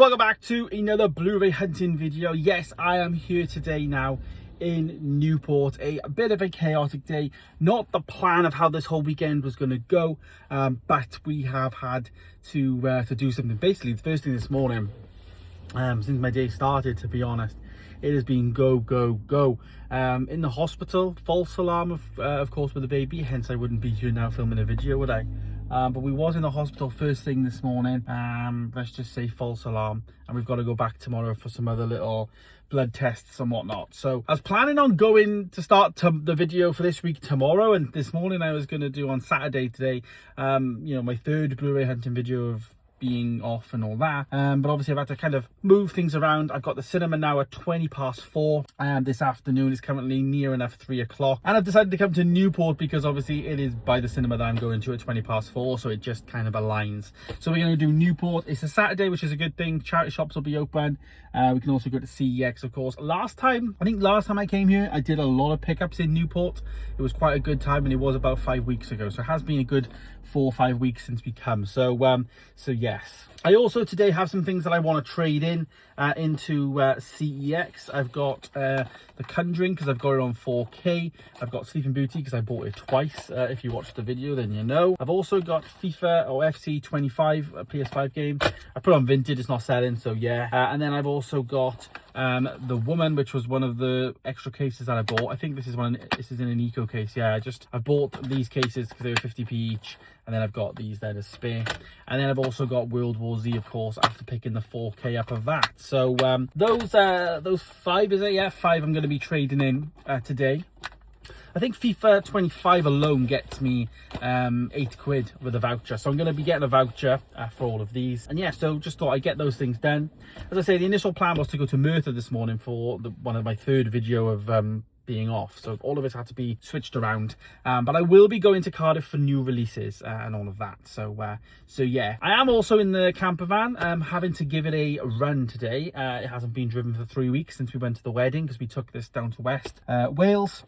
welcome back to another Blu-ray hunting video. Yes, I am here today now in Newport. A bit of a chaotic day, not the plan of how this whole weekend was going to go, but we have had to do something. Basically, the first thing this morning, since my day started, to be honest, it has been go. In the hospital, false alarm of course with the baby, hence I wouldn't be here now filming a video, would I? But we was in the hospital first thing this morning. Let's just say false alarm, and we've got to go back tomorrow for some other little blood tests and whatnot. So I was planning on going to start the video for this week tomorrow, and this morning I was going to do on Saturday today, you know, my third Blu-ray hunting video of being off and all that, but obviously I've had to kind of move things around. I've got the cinema now at 4:20 this afternoon. It's currently near enough 3 o'clock, and I've decided to come to Newport because obviously it is by the cinema that I'm going to at 4:20, so it just kind of aligns. So we're going to do Newport. It's a Saturday, which is a good thing. Charity shops will be open. We can also go to CEX, of course. I think last time I came here, I did a lot of pickups in Newport. It was quite a good time, and it was about 5 weeks ago, so it has been a good 4 or 5 weeks since we come. So yes, I also today have some things that I want to trade in into CEX. I've got The Conjuring because I've got it on 4K. I've got Sleeping Beauty because I bought it twice. If you watched the video, then you know. I've also got FIFA or FC 25, a PS5 game. I put it on Vinted, it's not selling, so yeah. And then I've also got The Woman, which was one of the extra cases that I bought. I think this is in an eco case. Yeah, I bought these cases because they were 50p each, and then I've got these there to spare. And then I've also got World War Z, of course, after picking the 4K up of that. So those 5, is it? Yeah, 5 I'm going to be trading in today. I think FIFA 25 alone gets me £8 with a voucher, so I'm going to be getting a voucher for all of these. And yeah, so just thought I'd get those things done. As I say, the initial plan was to go to Merthyr this morning for one of my third video of being off, so all of it had to be switched around, but I will be going to Cardiff for new releases and all of that. So yeah, I am also in the camper van, having to give it a run today. It hasn't been driven for 3 weeks since we went to the wedding, because we took this down to West Wales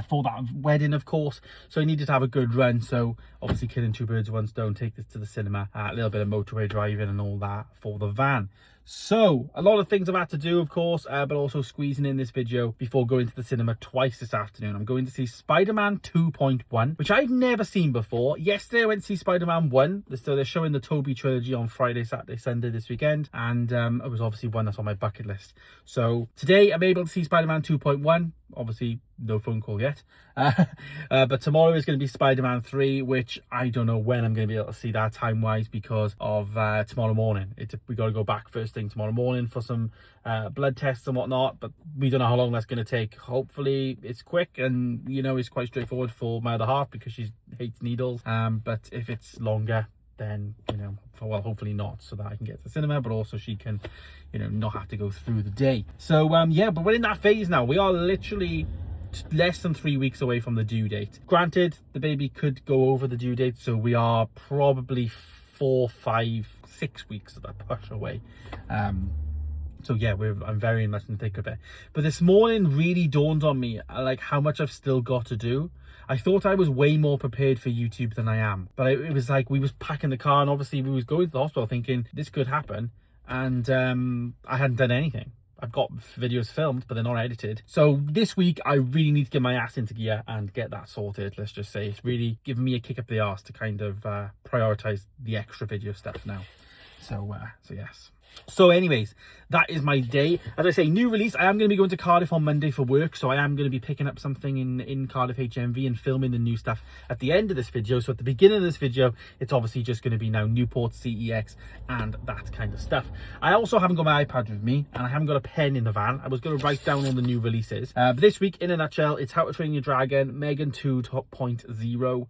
for that wedding, of course, so I needed to have a good run. So obviously killing two birds with one stone, take this to the cinema, a little bit of motorway driving and all that for the van. So a lot of things I've had to do, of course, but also squeezing in this video before going to the cinema twice this afternoon. I'm going to see Spider-Man 2.1, which I've never seen before. Yesterday I went to see Spider-Man 1, so they're showing the Toby trilogy on Friday, Saturday, Sunday this weekend, and it was obviously one that's on my bucket list. So today I'm able to see Spider-Man 2.1. Obviously no phone call yet, but tomorrow is going to be Spider-Man 3, which I don't know when I'm going to be able to see that time wise because of tomorrow morning. We got to go back first thing tomorrow morning for some blood tests and whatnot, but we don't know how long that's going to take. Hopefully it's quick, and you know, it's quite straightforward for my other half because she hates needles, but if it's longer, then you know, well, hopefully not, so that I can get to the cinema, but also she can, you know, not have to go through the day. So yeah, but we're in that phase now. We are literally less than 3 weeks away from the due date. Granted, the baby could go over the due date, so we are probably 4, 5, 6 weeks of that push away. So yeah, I'm very much in the thick of it. But this morning really dawned on me like how much I've still got to do. I thought I was way more prepared for YouTube than I am, but it was like we was packing the car, and obviously we was going to the hospital thinking this could happen, and I hadn't done anything. I've got videos filmed, but they're not edited. So this week I really need to get my ass into gear and get that sorted. Let's just say it's really given me a kick up the arse to kind of prioritize the extra video stuff now. So yes. So anyways, that is my day. As I say, new release. I am going to be going to Cardiff on Monday for work, so I am going to be picking up something in Cardiff HMV and filming the new stuff at the end of this video. So at the beginning of this video, it's obviously just going to be now Newport CEX and that kind of stuff. I also haven't got my iPad with me, and I haven't got a pen in the van. I was going to write down all the new releases. But this week, in a nutshell, it's How to Train Your Dragon, Megan 2.0,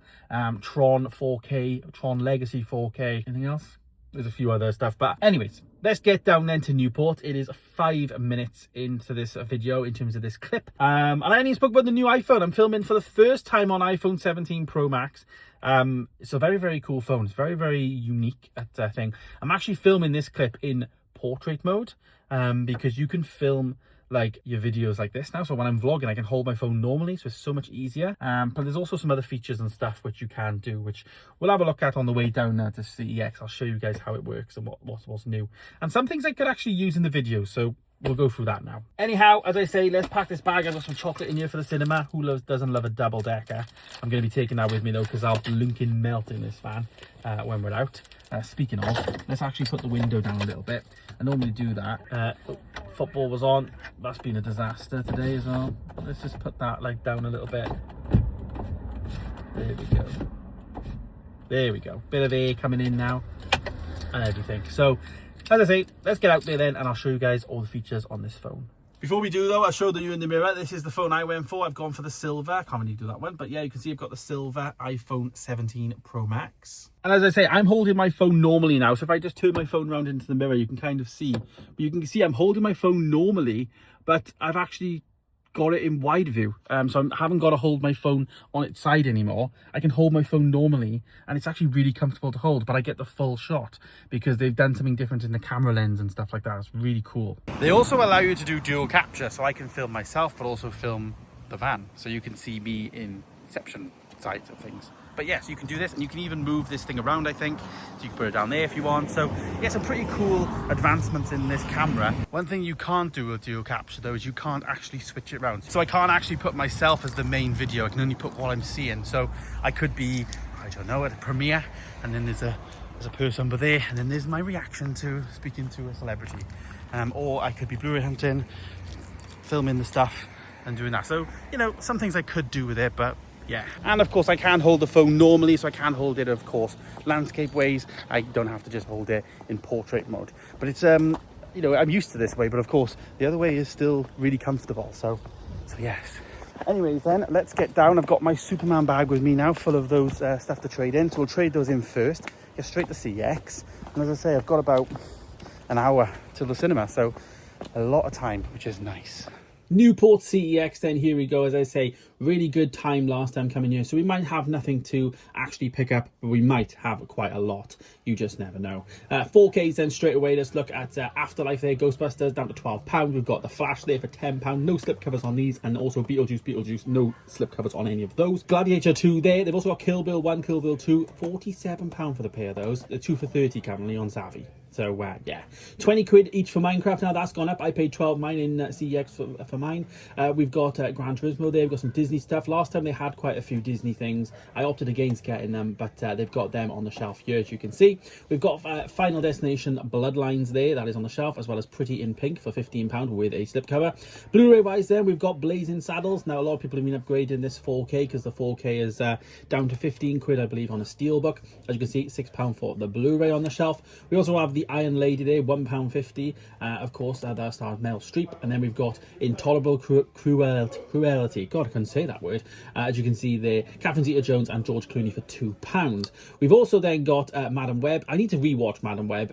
Tron 4K, Tron Legacy 4K. Anything else? There's a few other stuff, but anyways, let's get down then to Newport. It is 5 minutes into this video in terms of this clip, and I only spoke about the new iPhone. I'm filming for the first time on iPhone 17 Pro Max. It's a very, very cool phone. It's very, very unique at thing. I'm actually filming this clip in portrait mode, because you can film like your videos like this now. So when I'm vlogging, I can hold my phone normally, so it's so much easier. But there's also some other features and stuff which you can do, which we'll have a look at on the way down to CEX. I'll show you guys how it works and what's new, and some things I could actually use in the video. So we'll go through that now. Anyhow, as I say, let's pack this bag. I've got some chocolate in here for the cinema. Who doesn't love a double decker? I'm going to be taking that with me though, because I'll blinking melt in this van when we're out. Speaking of, let's actually put the window down a little bit. I normally do that. Football was on. That's been a disaster today as well. Let's just put that like down a little bit. There we go. There we go. Bit of air coming in now and everything. So, as I say, let's get out there then, and I'll show you guys all the features on this phone. Before we do though, I'll show you in the mirror. This is the phone I went for. I've gone for the silver. I can't really do that one, but yeah, you can see I've got the silver iPhone 17 Pro Max. And as I say, I'm holding my phone normally now. So if I just turn my phone around into the mirror, you can kind of see. But you can see I'm holding my phone normally, but I've actually got it in wide view, so I haven't got to hold my phone on its side anymore. I can hold my phone normally, and it's actually really comfortable to hold, but I get the full shot because they've done something different in the camera lens and stuff like that. It's really cool. They also allow you to do dual capture, so I can film myself but also film the van, so you can see me in reception sides of things. But yes, you can do this, and you can even move this thing around, I think. So you can put it down there if you want. So yeah, some pretty cool advancements in this camera. One thing you can't do with dual capture though is you can't actually switch it around. So I can't actually put myself as the main video. I can only put what I'm seeing. So I could be, I don't know, at a premiere, and then there's a person over there, and then there's my reaction to speaking to a celebrity. Or I could be Blu-ray hunting, filming the stuff and doing that. So, you know, some things I could do with it, but yeah. And of course I can hold the phone normally, so I can hold it of course landscape ways. I don't have to just hold it in portrait mode, but it's you know, I'm used to this way, but of course the other way is still really comfortable. So yes. Anyways then, let's get down. I've got my Superman bag with me now, full of those stuff to trade in, so we'll trade those in first, get straight to CEX, and as I say, I've got about an hour till the cinema, so a lot of time, which is nice. Newport CEX then, here we go. As I say, really good time last time coming here, so we might have nothing to actually pick up, but we might have quite a lot. You just never know. 4Ks then straight away. Let's look at Afterlife there, Ghostbusters down to £12. We've got the Flash there for £10, no slip covers on these, and also Beetlejuice, no slip covers on any of those. Gladiator 2 there. They've also got Kill Bill 1, Kill Bill 2, £47 for the pair of those. The 2 for 30 currently on Savvy. So yeah, 20 quid each for Minecraft. Now that's gone up. I paid 12 mine in CEX for mine. We've got Gran Turismo there. We've got some Disney stuff. Last time they had quite a few Disney things. I opted against getting them, but they've got them on the shelf here, as you can see. We've got Final Destination Bloodlines there. That is on the shelf, as well as Pretty in Pink for £15 with a slipcover. Blu-ray wise then, we've got Blazing Saddles. Now a lot of people have been upgrading this 4K because the 4K is down to 15 quid, I believe, on a steelbook. As you can see, £6 for the Blu-ray on the shelf. We also have the Iron Lady there, £1.50. Of course, that stars Meryl Streep. And then we've got Intolerable Cruelty. God, I couldn't say that word. As you can see there, Catherine Zeta-Jones and George Clooney for £2. We've also then got Madam Web. I need to rewatch Madam Web.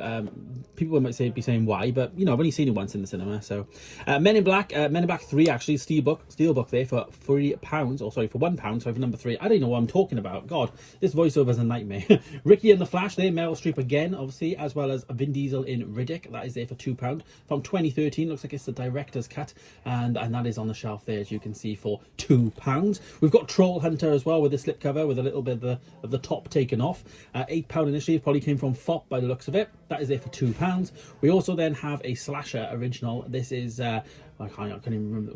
People might be saying why, but you know, I've only seen it once in the cinema. So Men in Black 3 actually, steelbook there for £3, or sorry, for £1. Sorry, for number 3. I don't know what I'm talking about. God, this voiceover is a nightmare. Ricky and the Flash there, Meryl Streep again, obviously, as well as Vin Diesel in Riddick. That is there for £2 from 2013. Looks like it's the director's cut, and that is on the shelf there, as you can see, for £2. We've got Troll Hunter as well with the slipcover with a little bit of the top taken off. £8 initially. It probably came from FOP by the looks of it. That is there for £2. We also then have a Slasher original. This is I can't even remember.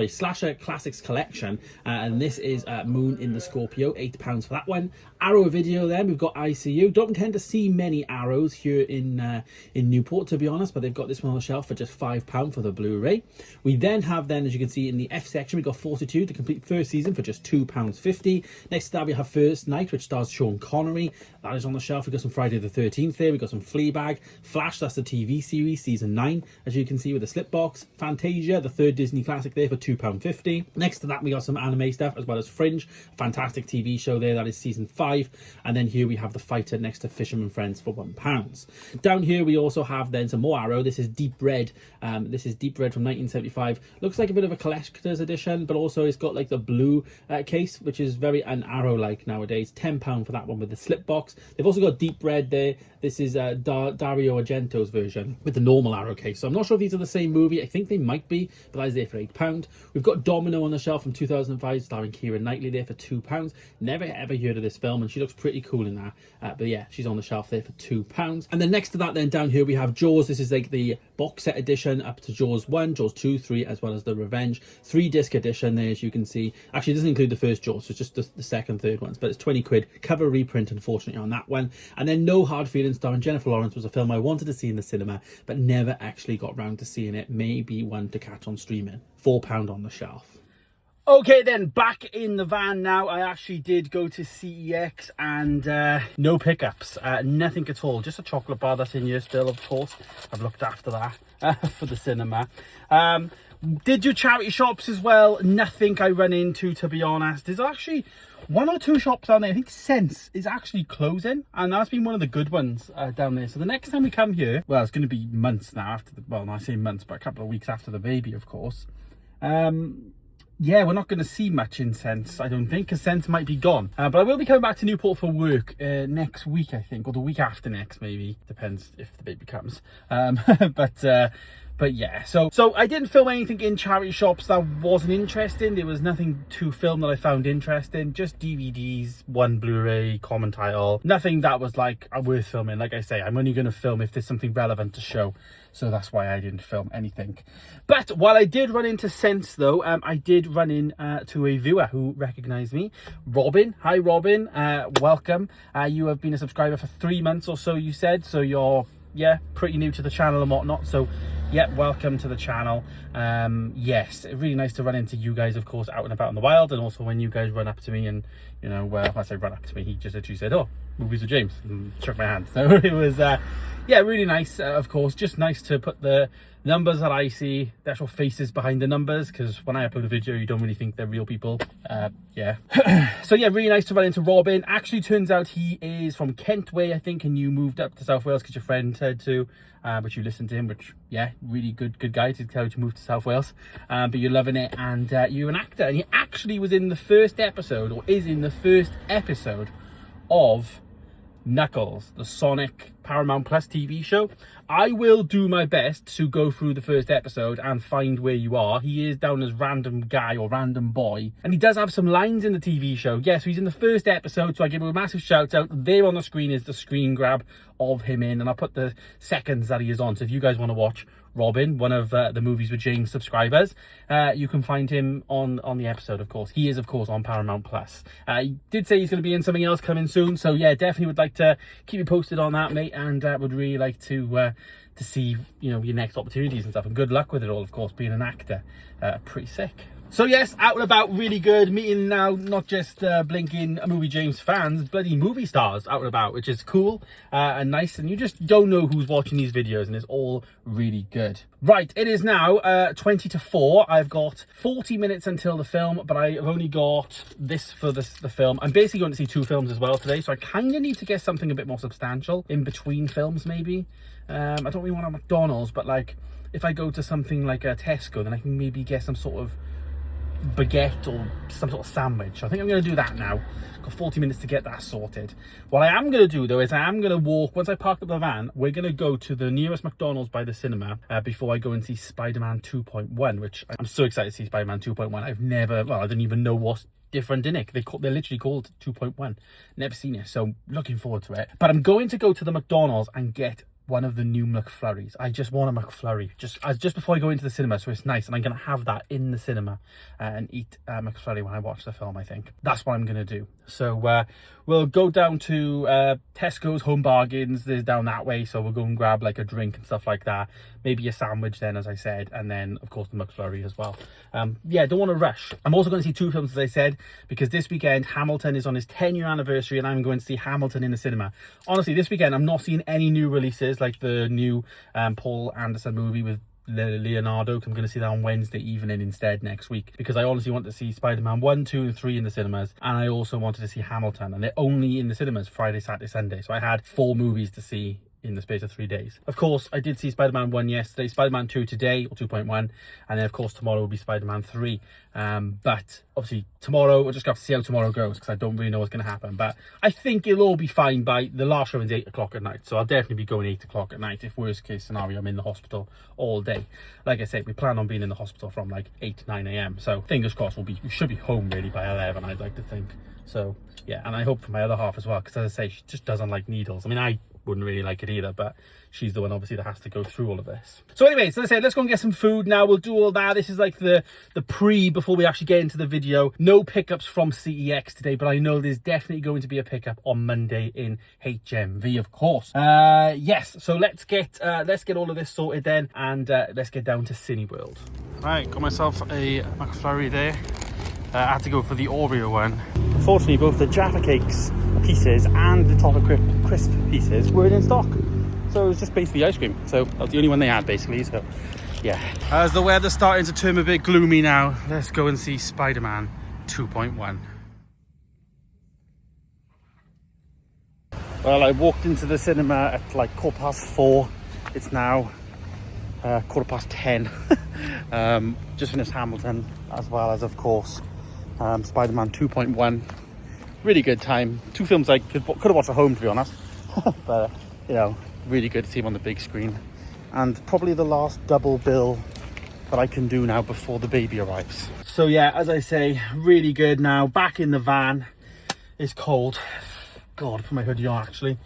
Slasher Classics Collection, and this is Moon in the Scorpio, £8 for that one. Arrow Video then, we've got ICU. Don't tend to see many Arrows here in Newport, to be honest, but they've got this one on the shelf for just £5 for the Blu-ray. We then have, as you can see in the F section, we've got Fortitude, the complete first season, for just £2.50. Next to that we have First Night, which stars Sean Connery. That is on the shelf. We've got some Friday the 13th there. We've got some Fleabag. Flash, that's the TV series, season 9, as you can see with the slip box. Fantasia, the third Disney classic there, for £2.50. Next to that we got some anime stuff, as well as Fringe, a fantastic TV show there, that is season 5. And then here we have The Fighter next to Fisherman Friends for £1. Down here we also have then some more Arrow. This is Deep Red. This is Deep Red from 1975. Looks like a bit of a collector's edition, but also it's got like the blue case, which is very an Arrow-like nowadays. £10 for that one with the slip box. They've also got Deep Red there. This is Dario Argento's version with the normal Arrow case. So I'm not sure if these are the same movie. I think they might might be, but that is there for £8. We've got Domino on the shelf from 2005, starring Keira Knightley, there for £2. Never ever heard of this film, and she looks pretty cool in that. But yeah, she's on the shelf there for £2. And then next to that, then down here we have Jaws. This is like the box set edition up to Jaws 1, Jaws 2, 3, as well as the Revenge 3-disc edition there, as you can see. Actually, it doesn't include the first Jaws, so it's just the second, third ones, but it's 20 quid. Cover reprint, unfortunately, on that one. And then No Hard Feelings, starring Jennifer Lawrence, was a film I wanted to see in the cinema, but never actually got round to seeing it. Maybe one to catch on streaming. £4 on the shelf. Okay then, back in the van now. I actually did go to CEX and no pickups, nothing at all. Just a chocolate bar that's in here still, of course. I've looked after that for the cinema. Did do charity shops as well. Nothing I run into, to be honest. There's actually 1 or 2 shops down there. I think Sense is actually closing, and that's been one of the good ones down there. So the next time we come here, well, it's going to be months now after the, well, I say months, but a couple of weeks after the baby, of course. Yeah, we're not going to see much in Sense, I don't think, because Sense might be gone. But I will be coming back to Newport for work next week, I think, or the week after next, maybe. Depends if the baby comes. But yeah, so I didn't film anything in charity shops that wasn't interesting. There was nothing to film that I found interesting. Just DVDs, 1 Blu-ray, common title. Nothing that was like worth filming. Like I say, I'm only going to film if there's something relevant to show. So that's why I didn't film anything. But while I did run into Sense, though, I did run in to a viewer who recognised me. Robin. Hi, Robin. Welcome. You have been a subscriber for 3 months or so, you said. So you're, yeah, pretty new to the channel and whatnot. So yeah, welcome to the channel. Yes, really nice to run into you guys, of course, out and about in the wild, and also when you guys run up to me and, you know, when I say run up to me, he just actually said, oh, movies with James, and shook my hand. So it was, yeah, really nice, of course. Just nice to put the numbers that I see, the actual faces behind the numbers, because when I upload a video, you don't really think they're real people. Yeah. So yeah, really nice to run into Robin. Actually, turns out he is from Kent Way, I think, and you moved up to South Wales because your friend said to. But you listened to him, which, yeah, really good guy to tell you to move to South Wales. But you're loving it, and you're an actor. And he actually was in the first episode, or is in the first episode of Knuckles, the Sonic Paramount Plus TV show. I will do my best to go through the first episode and find where you are. He is down as random guy or random boy, and he does have some lines in the TV show. Yes, yeah, so he's in the first episode, so I give him a massive shout out. There on the screen is the screen grab of him in, and I'll put the seconds that he is on. So if you guys want to watch Robin, one of the Movies with James subscribers, you can find him on the episode, of course. He is, of course, on Paramount Plus. He did say he's going to be in something else coming soon, so yeah, definitely would like to keep you posted on that, mate, and would really like to see, you know, your next opportunities and stuff, and good luck with it all, of course. Being an actor, pretty sick. So yes, out and about, really good. Meeting now not just blinking Movie James fans, bloody movie stars out and about, which is cool and nice. And you just don't know who's watching these videos, and it's all really good. Right, it is now 20 to 4. I've got 40 minutes until the film, but I've only got this for the film. I'm basically going to see 2 films as well today, so I kind of need to get something a bit more substantial in between films, maybe. I don't really want a McDonald's, but like if I go to something like a Tesco, then I can maybe get some sort of baguette or some sort of sandwich. I think I'm going to do that now. Got 40 minutes to get that sorted. What I am going to do, though, is I am going to walk, once I park up the van, we're going to go to the nearest McDonald's by the cinema before I go and see Spider-Man 2.1, which I'm so excited to see Spider-Man 2.1. I've never, well, I didn't even know what's different in it. They're literally called 2.1. Never seen it, so looking forward to it. But I'm going to go to the McDonald's and get one of the new McFlurries. I just want a McFlurry just before I go into the cinema, so it's nice, and I'm going to have that in the cinema and eat McFlurry when I watch the film. I think that's what I'm going to do. So we'll go down to Tesco's Home Bargains. There's down that way, so we'll go and grab like a drink and stuff like that, maybe a sandwich then, as I said, and then of course the McFlurry as well. Yeah, don't want to rush. I'm also going to see 2 films, as I said, because this weekend Hamilton is on his 10-year anniversary, and I'm going to see Hamilton in the cinema. Honestly, this weekend I'm not seeing any new releases, like the new Paul Anderson movie with Leonardo. I'm going to see that on Wednesday evening instead next week, because I honestly want to see Spider-Man 1, 2 and 3 in the cinemas, and I also wanted to see Hamilton, and they're only in the cinemas Friday, Saturday, Sunday, so I had 4 movies to see in the space of 3 days. Of course, I did see Spider-Man 1 yesterday, Spider-Man 2 today, or 2.1, and then of course tomorrow will be Spider-Man 3. But obviously tomorrow, we'll just have to see how tomorrow goes, because I don't really know what's going to happen. But I think it'll all be fine by the last show is 8 o'clock at night, so I'll definitely be going 8 o'clock at night. If worst case scenario, I'm in the hospital all day. Like I said, we plan on being in the hospital from like 8 to 9 a.m. So fingers crossed, we should be home really by 11, I'd like to think. So yeah, and I hope for my other half as well, because as I say, she just doesn't like needles. I mean, I wouldn't really like it either, but she's the one obviously that has to go through all of this. So anyways, as I said, let's go and get some food now. We'll do all that. This is like the pre before we actually get into the video. No pickups from CEX today, but I know there's definitely going to be a pickup on Monday in HMV, of course. Yes, so let's get all of this sorted then, and let's get down to Cineworld. Right, got myself a McFlurry there. I had to go for the Oreo one. Unfortunately, both the Jaffa Cakes pieces and the Toffee Crisp pieces weren't in stock. So it was just basically ice cream. So that was the only one they had, basically. So yeah. As the weather's starting to turn a bit gloomy now, let's go and see Spider-Man 2.1. Well, I walked into the cinema at like 4:15. It's now 10:15. Just finished Hamilton, as well as, of course, Spider-Man 2.1. Really good time. Two films I could have watched at home, to be honest. But, you know, really good to see them on the big screen. And probably the last double bill that I can do now before the baby arrives. So yeah, as I say, really good now. Back in the van. It's cold. God, put my hoodie on actually.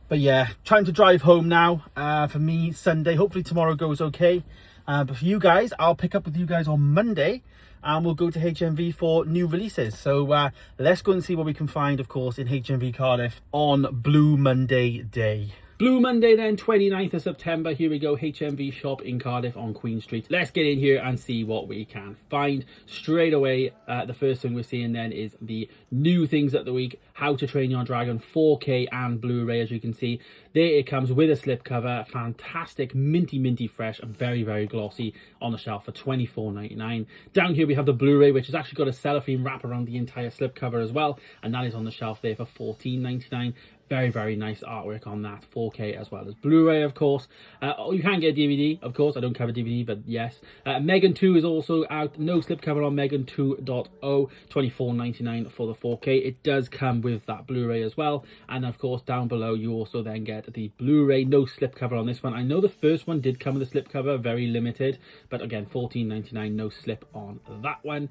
But yeah, trying to drive home now. For me, Sunday. Hopefully tomorrow goes okay. But for you guys, I'll pick up with you guys on Monday. And we'll go to HMV for new releases. So let's go and see what we can find, of course, in HMV Cardiff on Blue Monday day. Blue Monday then, 29th of September. Here we go, HMV shop in Cardiff on Queen Street. Let's get in here and see what we can find. Straight away, the first thing we're seeing then is the new things at the week. How to Train Your Dragon 4K and Blu-ray, as you can see. There it comes with a slipcover. Fantastic, minty fresh, and very, very glossy on the shelf for $24.99. Down here we have the Blu-ray, which has actually got a cellophane wrap around the entire slipcover as well. And that is on the shelf there for $14.99. Very, very nice artwork on that, 4K as well as Blu-ray, of course. You can get a DVD, of course. I don't cover DVD, but yes. Megan 2 is also out. No slipcover on Megan 2.0, $24.99 for the 4K. It does come with that Blu-ray as well. And of course, down below, you also then get the Blu-ray. No slipcover on this one. I know the first one did come with a slipcover, very limited. But again, $14.99, no slip on that one.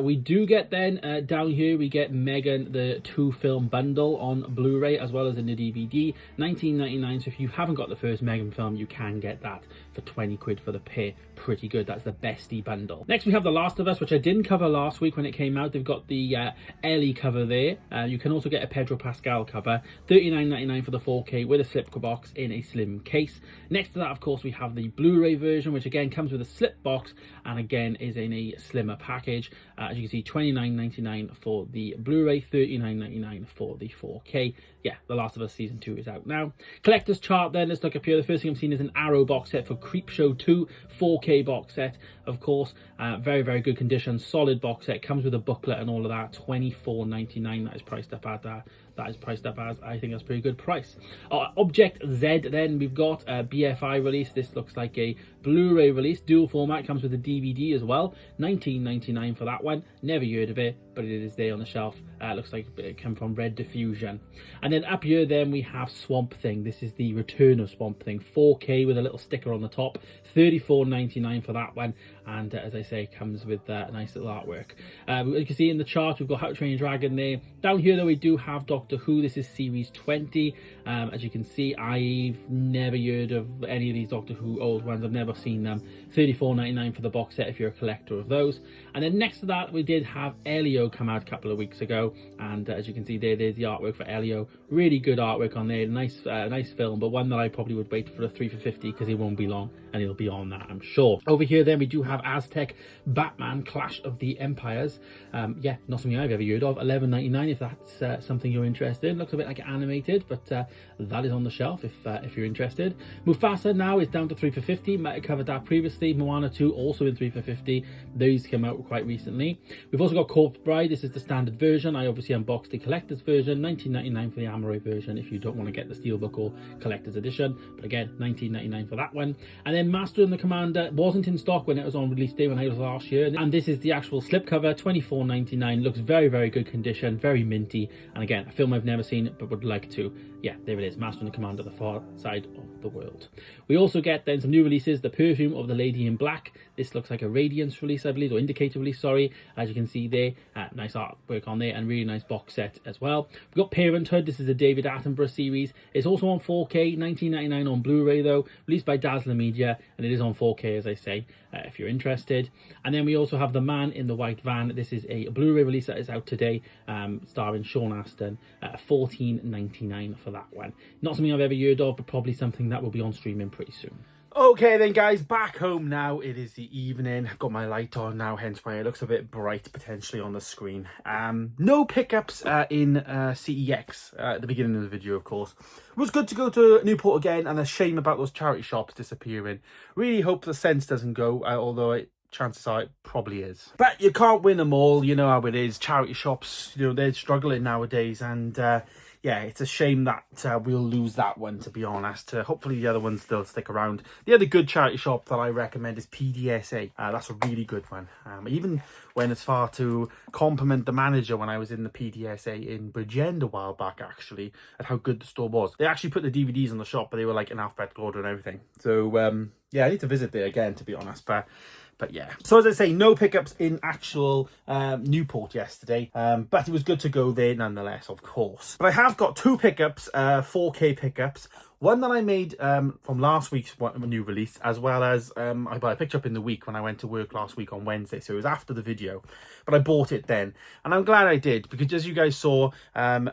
We do get then, down here, we get Megan, the 2-film bundle on Blu-ray, as well as in the DVD, $19.99. So if you haven't got the first Megan film, you can get that for 20 quid for the pair. Pretty good. That's the bestie bundle. Next we have The Last of Us, which I didn't cover last week when it came out. They've got the Ellie cover there. You can also get a Pedro Pascal cover, $39.99 for the 4K with a slip box in a slim case. Next to that, of course, we have the Blu-ray version, which again comes with a slip box and again is in a slimmer package. As you can see, $29.99 for the Blu-ray, $39.99 for the 4K. Yeah, The Last of Us Season 2 is out now. Collector's chart then, let's look up here. The first thing I'm seeing is an Arrow box set for Creepshow 2, 4K box set, of course. Very, very good condition, solid box set. Comes with a booklet and all of that, $24.99. That is priced up at that. That is priced up as, I think that's a pretty good price. Object Z then, we've got a BFI release. This looks like a Blu-ray release, dual format, comes with a DVD as well. $19.99 for that one. Never heard of it, but it is there on the shelf. Looks like it came from Red Diffusion. And then up here then we have Swamp Thing. This is the Return of Swamp Thing, 4K with a little sticker on the top. $34.99 for that one. And as I say, comes with a nice little artwork. You can see in the chart, we've got How to Train Your Dragon there. Down here though, we do have Doctor Who. This is series 20. As you can see, I've never heard of any of these Doctor Who old ones. I've never seen them. $34.99 for the box set if you're a collector of those. And then next to that, we did have Elio come out a couple of weeks ago. And as you can see there's the artwork for Elio. Really good artwork on there. Nice film, but one that I probably would wait for a 3 for $50 because it won't be long and it'll be on that, I'm sure. Over here then we do have have Aztec Batman Clash of the Empires. Yeah, not something I've ever heard of. $11.99 if that's something you're interested in. Looks a bit like animated, but that is on the shelf if you're interested. Mufasa now is down to 3 for $50. Might have covered that previously. Moana 2 also in 3 for $50. Those came out quite recently. We've also got Corpse Bride. This is the standard version. I obviously unboxed the collector's version. $19.99 for the Amaray version if you don't want to get the steelbook or collector's edition. But again, $19.99 for that one. And then Master and the Commander wasn't in stock when it was on release day when I was last year. And this is the actual slipcover, $24.99. Looks very, very good condition, very minty. And again, a film I've never seen but would like to. Yeah, there it is, Master and the Commander, The Far Side of the World. We also get then some new releases, The Perfume of the Lady in Black. This looks like a Radiance release, I believe, or Indicator release, sorry. As you can see there, nice artwork on there and really nice box set as well. We've got Parenthood. This is a David Attenborough series. It's also on 4K, $19.99 on Blu-ray though, released by Dazzler Media, and it is on 4K as I say, if you're interested. And then we also have The Man in the White Van. This is a Blu-ray release that is out today, starring Sean Astin, $14.99 for that one. Not something I've ever heard of, but probably something that will be on streaming pretty soon. Okay then guys, back home now. It is the evening. I've got my light on now, hence why it looks a bit bright potentially on the screen. No pickups in CEX at the beginning of the video, of course. It was good to go to Newport again, and a shame about those charity shops disappearing. Really hope the sense doesn't go, although chances are it probably is. But you can't win them all, you know how it is. Charity shops, you know, they're struggling nowadays, and yeah, it's a shame that we'll lose that one, to be honest. Hopefully the other ones still stick around. The other good charity shop that I recommend is PDSA. That's a really good one. Even went as far to compliment the manager when I was in the PDSA in Bridgend a while back, actually, at how good the store was. They actually put the DVDs on the shop, but they were like in alphabetical order and everything. So yeah, I need to visit there again, to be honest. But yeah, so as I say, no pickups in actual Newport yesterday, but it was good to go there nonetheless, of course. But I have got two pickups, 4K pickups. One that I made from last week's new release, as well as I picked up in the week when I went to work last week on Wednesday, so it was after the video, but I bought it then, and I'm glad I did, because as you guys saw,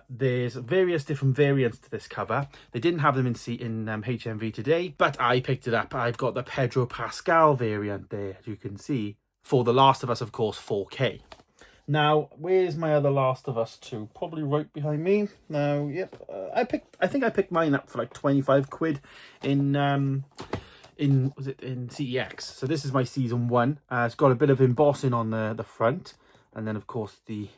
there's various different variants to this cover. They didn't have them in HMV today, but I picked it up. I've got the Pedro Pascal variant there, as you can see, for The Last of Us, of course, 4K. Now, where's my other Last of Us 2? Probably right behind me. Now, yep, I think I picked mine up for like 25 quid in CEX. So this is my season 1. It's got a bit of embossing on the front, and then of course the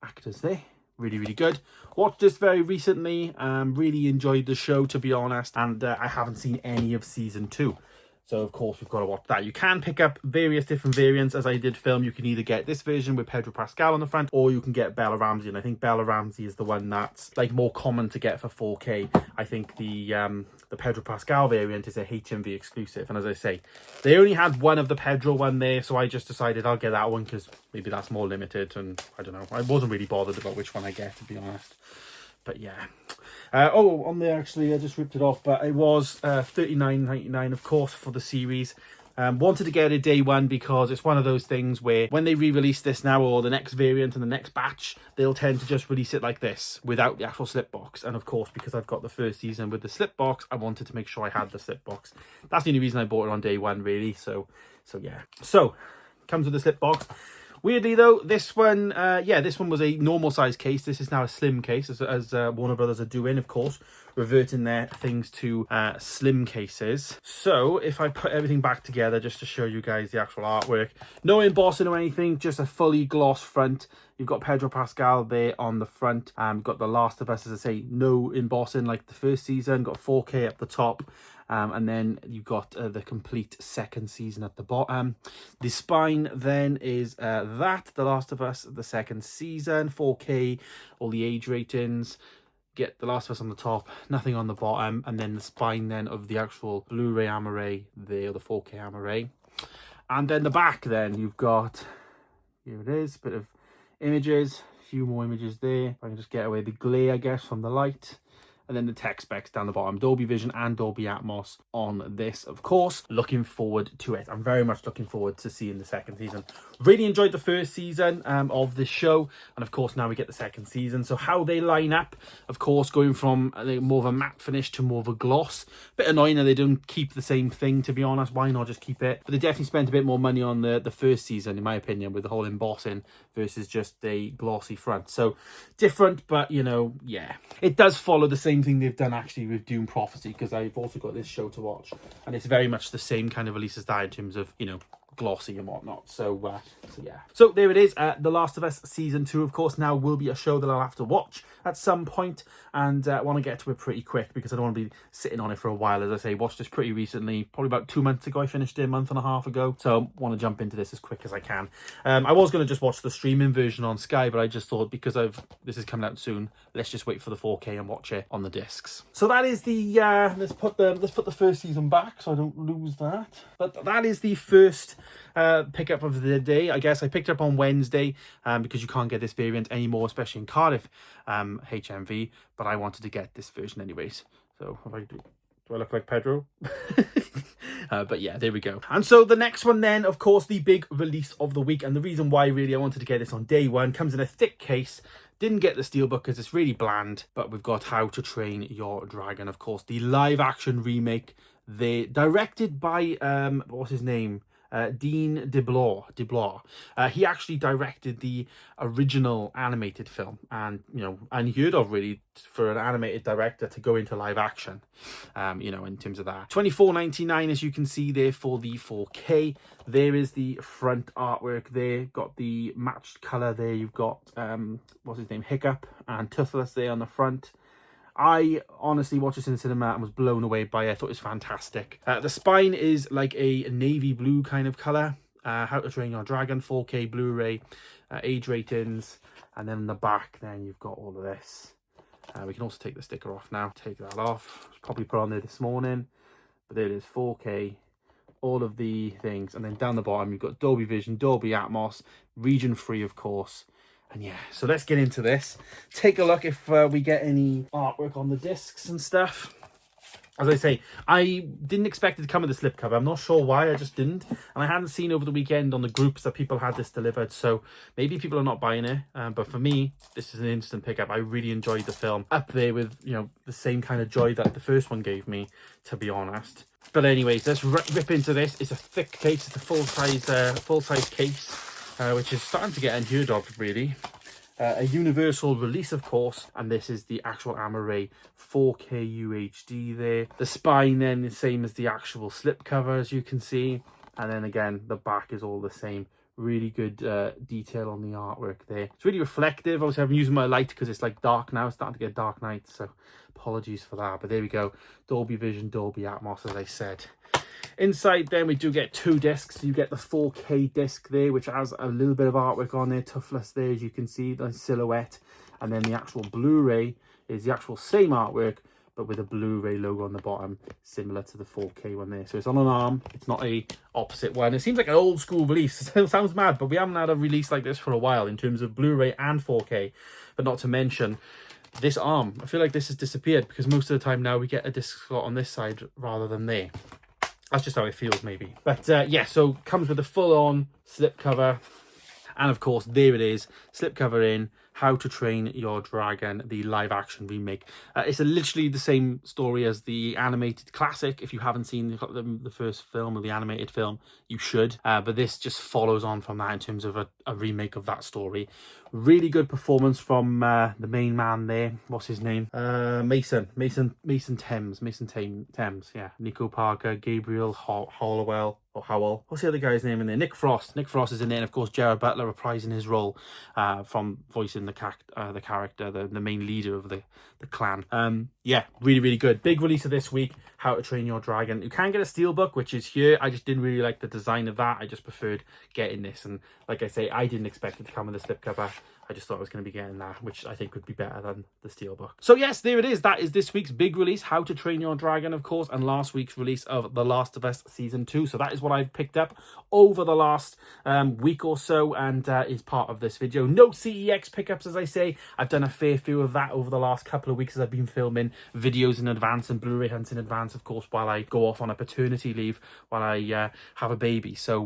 actors there. Really, really good. Watched this very recently. Really enjoyed the show, to be honest, and I haven't seen any of season 2. So, of course, we've got to watch that. You can pick up various different variants. As I did film, you can either get this version with Pedro Pascal on the front, or you can get Bella Ramsey. And I think Bella Ramsey is the one that's like more common to get for 4K. I think the Pedro Pascal variant is a HMV exclusive. And as I say, they only had one of the Pedro one there, so I just decided I'll get that one because maybe that's more limited. And I don't know. I wasn't really bothered about which one I get, to be honest. But yeah. Oh, on there, actually, I just ripped it off, but it was $39.99, of course, for the series. Wanted to get it day one because it's one of those things where when they re-release this now, or the next variant and the next batch, they'll tend to just release it like this without the actual slip box. And of course, because I've got the first season with the slip box, I wanted to make sure I had the slip box. That's the only reason I bought it on day one, really. So yeah. So, comes with the slip box. Weirdly though, this one, this one was a normal size case. This is now a slim case, as Warner Brothers are doing, of course, reverting their things to slim cases. So if I put everything back together, just to show you guys the actual artwork, no embossing or anything, just a fully gloss front. You've got Pedro Pascal there on the front. You've got The Last of Us, as I say, no embossing like the first season. Got 4K up the top. And then you've got the complete second season at the bottom. The spine then is The Last of Us, the second season, 4K, all the age ratings. Get The Last of Us on the top, nothing on the bottom, and then the spine then of the actual Blu-ray Amaray there, the 4K Amaray. And then the back then, you've got, here it is, bit of images, a few more images there. If I can just get away the glare, I guess, from the light. and then the tech specs down the bottom. Dolby Vision and Dolby Atmos on this, of course. Looking forward to it. I'm very much looking forward to seeing the second season. Really enjoyed the first season of this show, and of course now we get the second season. So how they line up, of course, going from more of a matte finish to more of a gloss. Bit annoying that they don't keep the same thing, to be honest. Why not just keep it? But they definitely spent a bit more money on the first season, in my opinion, with the whole embossing versus just a glossy front. So different, but you know, yeah, it does follow the same thing they've done actually with Dune Prophecy, because I've also got this show to watch, and it's very much the same kind of release as that in terms of, you know, glossy and whatnot. So yeah, so there it is. The Last of Us season 2, of course, now will be a show that I'll have to watch at some point, and I want to get to it pretty quick because I don't want to be sitting on it for a while. As I say, watched this pretty recently, probably about 2 months ago. I finished it a month and a half ago, so I want to jump into this as quick as I can. I was going to just watch the streaming version on Sky, but I just thought, because this is coming out soon, let's just wait for the 4K and watch it on the discs. So that is the let's put the first season back so I don't lose that. But that is the first pickup of the day. I guess I picked it up on Wednesday because you can't get this variant anymore, especially in Cardiff HMV, but I wanted to get this version anyways. So if I do I look like Pedro? But yeah, there we go. And so the next one then, of course, the big release of the week, and the reason why really I wanted to get this on day one, comes in a thick case. Didn't get the steelbook because it's really bland, but we've got How to Train Your Dragon, of course, the live action remake. They directed by what's his name? Dean DeBlois. He actually directed the original animated film, and you know, unheard of really for an animated director to go into live action. You know, in terms of that, $24.99 as you can see there for the 4K. There is the front artwork there. Got the matched color there. You've got what's his name, Hiccup and Toothless there on the front. I honestly watched this in the cinema and was blown away by it. I thought it was fantastic. The spine is like a navy blue kind of colour. How to Train Your Dragon, 4K Blu-ray, age ratings. And then in the back, then you've got all of this. We can also take the sticker off now. Take that off. It was probably put on there this morning. But there it is, 4K. All of the things. And then down the bottom, you've got Dolby Vision, Dolby Atmos, region free, of course. And yeah, so let's get into this. Take a look if we get any artwork on the discs and stuff. As I say, I didn't expect it to come with a slipcover. I'm not sure why, I just didn't. And I hadn't seen over the weekend on the groups that people had this delivered. So maybe people are not buying it. But for me, this is an instant pickup. I really enjoyed the film. Up there with, you know, the same kind of joy that the first one gave me, to be honest. But anyways, let's rip into this. It's a thick case. It's a full-size case. Which is starting to get unheard of, really. A universal release, of course, and this is the actual Amaray 4K UHD there. The spine then is the same as the actual slipcover, as you can see, and then again the back is all the same. Really good detail on the artwork there. It's really reflective. Obviously, I'm using my light because it's like dark now. It's starting to get dark night, so apologies for that. But there we go. Dolby Vision, Dolby Atmos, as I said. Inside then we do get 2 discs. You get the 4K disc there, which has a little bit of artwork on there, Toothless there, as you can see, the silhouette. And then the actual Blu-ray is the actual same artwork, but with a Blu-ray logo on the bottom, similar to the 4K one there. So it's on an arm, it's not a opposite one. It seems like an old school release. It sounds mad, but we haven't had a release like this for a while in terms of Blu-ray and 4K. But not to mention this arm. I feel like this has disappeared because most of the time now we get a disc slot on this side rather than there. That's just how it feels, maybe. But yeah, so comes with a full-on slipcover. And of course, there it is. Slipcover in, How to Train Your Dragon, the live-action remake. It's literally the same story as the animated classic. If you haven't seen the first film or the animated film, you should. But this just follows on from that in terms of a remake of that story. Really good performance from the main man there. What's his name? Mason Thames. Yeah. Nico Parker, Gabriel Howell. What's the other guy's name in there? Nick Frost. Nick Frost is in there, and of course Jared Butler reprising his role from voicing the character, the main leader of the clan. Yeah, really good. Big release of this week. How to Train Your Dragon. You can get a steelbook, which is here. I just didn't really like the design of that. I just preferred getting this, and like I say, I didn't expect it to come with a slipcover. I just thought I was going to be getting that, which I think would be better than the Steelbook. So yes, there it is. That is this week's big release, How to Train Your Dragon, of course, and last week's release of The Last of Us Season 2. So that is what I've picked up over the last week or so, and is part of this video. No CEX pickups, as I say. I've done a fair few of that over the last couple of weeks as I've been filming videos in advance and Blu-ray hunts in advance, of course, while I go off on a paternity leave, while I have a baby. So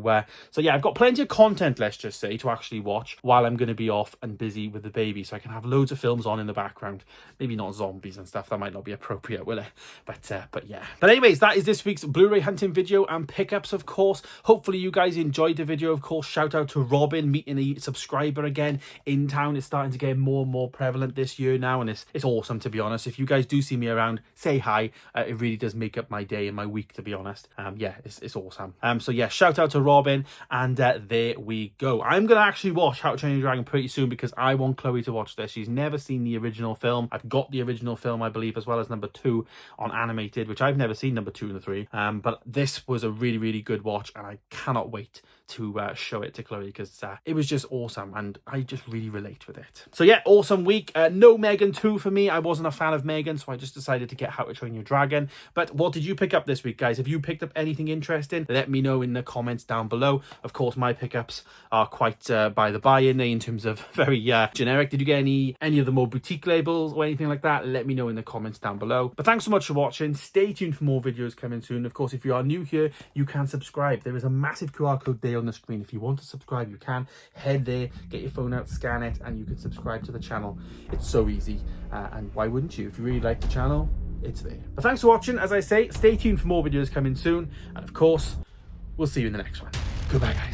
yeah, I've got plenty of content, let's just say, to actually watch while I'm going to be off and busy with the baby, so I can have loads of films on in the background. Maybe not zombies and stuff, that might not be appropriate, will it? But yeah. But anyways, that is this week's Blu-ray hunting video and pickups, of course. Hopefully you guys enjoyed the video, of course. Shout out to Robin, meeting a subscriber again in town. It's starting to get more and more prevalent this year now, and it's awesome, to be honest. If you guys do see me around, say hi. It really does make up my day and my week, to be honest. Yeah, it's awesome. So yeah, shout out to Robin, and there we go. I'm gonna actually watch How to Train Your Dragon pretty soon, because I want Chloe to watch this. She's never seen the original film. I've got the original film, I believe, as well as number 2 on animated, which I've never seen number 2 and 3. But this was a really, really good watch, and I cannot wait to show it to Chloe, because it was just awesome, and I just really relate with it. So yeah, awesome week. No Megan 2 for me. I wasn't a fan of Megan, so I just decided to get How to Train Your Dragon. But what did you pick up this week, guys? Have you picked up anything interesting? Let me know in the comments down below. Of course, my pickups are quite by the by in terms of very generic. Did you get any of the more boutique labels or anything like that? Let me know in the comments down below. But thanks so much for watching. Stay tuned for more videos coming soon. Of course, if you are new here, you can subscribe. There is a massive QR code there on the screen. If you want to subscribe, you can head there, get your phone out, scan it, and you can subscribe to the channel. It's so easy, and why wouldn't you? If you really like the channel, it's there. But thanks for watching. As I say, stay tuned for more videos coming soon, and of course, we'll see you in the next one. Goodbye, guys.